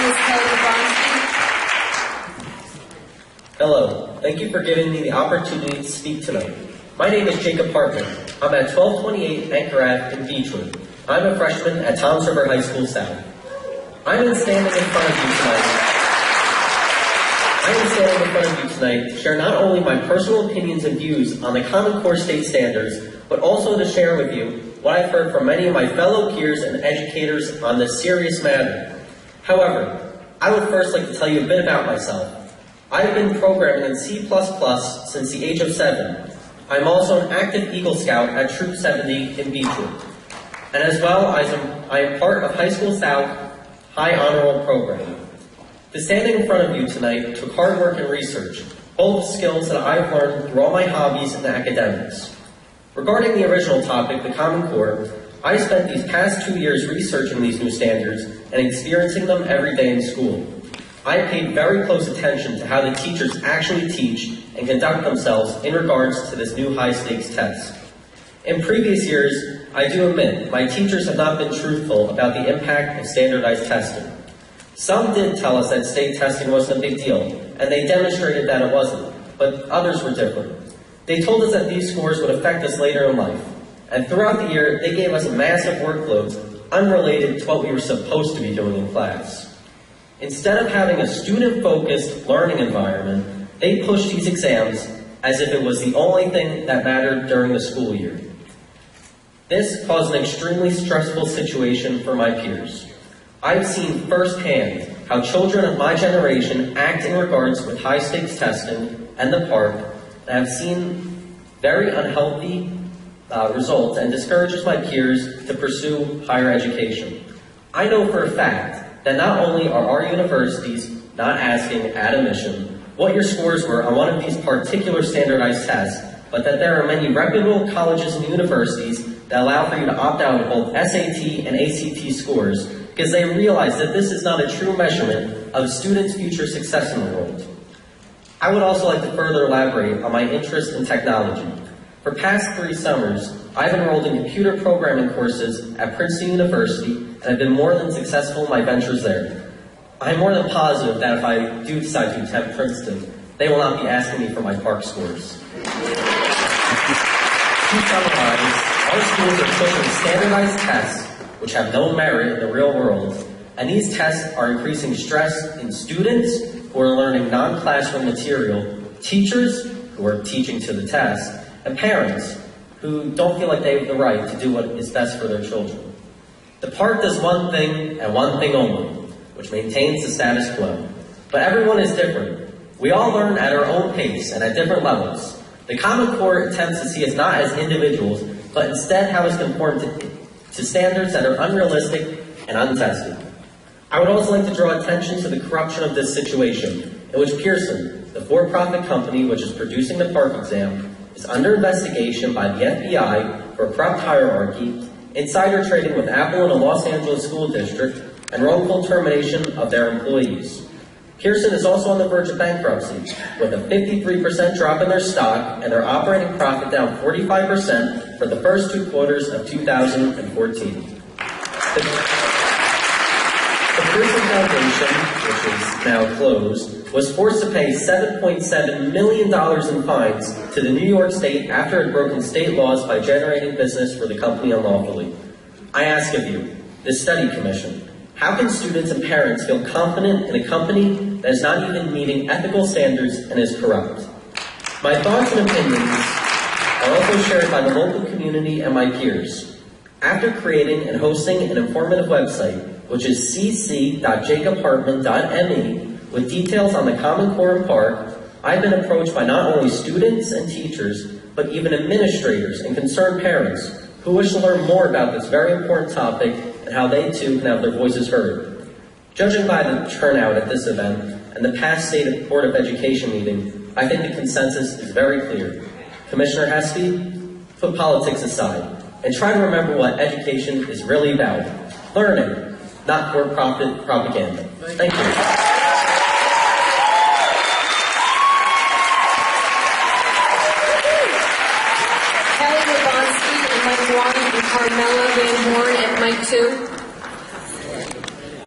is Kelly Lebronski. Hello, thank you for giving me the opportunity to speak tonight. My name is Jacob Hartman. I'm at 1228 Anchor Ave in Beechwood. I'm a freshman at Toms River High School South. I am standing in front of you tonight to share not only my personal opinions and views on the Common Core state standards, but also to share with you what I've heard from many of my fellow peers and educators on this serious matter. However, I would first like to tell you a bit about myself. I've been programming in C++ since the age of 7. I'm also an active Eagle Scout at Troop 70 in Beechwood. And as well, I am part of High School South High Honor Roll program. To stand in front of you tonight took hard work and research, both skills that I've learned through all my hobbies and academics. Regarding the original topic, the Common Core, I spent these past 2 years researching these new standards and experiencing them every day in school. I paid very close attention to how the teachers actually teach and conduct themselves in regards to this new high-stakes test. In previous years, I do admit, my teachers have not been truthful about the impact of standardized testing. Some did tell us that state testing wasn't a big deal, and they demonstrated that it wasn't, but others were different. They told us that these scores would affect us later in life, and throughout the year, they gave us massive workloads unrelated to what we were supposed to be doing in class. Instead of having a student-focused learning environment, they pushed these exams as if it was the only thing that mattered during the school year. This caused an extremely stressful situation for my peers. I've seen firsthand how children of my generation act in regards with high-stakes testing and the PARCC, and have seen very unhealthy results and discourages my peers to pursue higher education. I know for a fact that not only are our universities not asking at admission what your scores were on one of these particular standardized tests, but that there are many reputable colleges and universities that allow for you to opt out of both SAT and ACT scores because they realize that this is not a true measurement of a student's future success in the world. I would also like to further elaborate on my interest in technology. For past 3 summers, I've enrolled in computer programming courses at Princeton University and have been more than successful in my ventures there. I'm more than positive that if I do decide to attempt Princeton, they will not be asking me for my PARCC scores. To summarize, our schools are pushing standardized tests which have no merit in the real world, and these tests are increasing stress in students who are learning non-classroom material, teachers who are teaching to the test, and parents who don't feel like they have the right to do what is best for their children. The PARCC does one thing and one thing only, which maintains the status quo. But everyone is different. We all learn at our own pace and at different levels. The Common Core attempts to see us not as individuals, but instead how us conform to standards that are unrealistic and untested. I would also like to draw attention to the corruption of this situation, in which Pearson, the for-profit company which is producing the PARCC exam, is under investigation by the FBI for corrupt hierarchy, insider trading with Apple in a Los Angeles school district, and wrongful termination of their employees. Pearson is also on the verge of bankruptcy, with a 53% drop in their stock and their operating profit down 45% for the first 2 quarters of 2014. The Pearson Foundation, which is now closed, was forced to pay $7.7 million in fines to the New York State after it had broken state laws by generating business for the company unlawfully. I ask of you, this study commission, how can students and parents feel confident in a company that is not even meeting ethical standards and is corrupt? My thoughts and opinions are also shared by the local community and my peers. After creating and hosting an informative website, which is cc.jacobhartman.me, with details on the Common Core and PARCC, I've been approached by not only students and teachers, but even administrators and concerned parents who wish to learn more about this very important topic and how they too can have their voices heard. Judging by the turnout at this event and the past State Board of Education meeting, I think the consensus is very clear. Commissioner Hespe, put politics aside and try to remember what education is really about. Learning, not for-profit propaganda. Thank you. Kelly Lebronski and Mike 1 and Carmela Van Horn at Mike 2.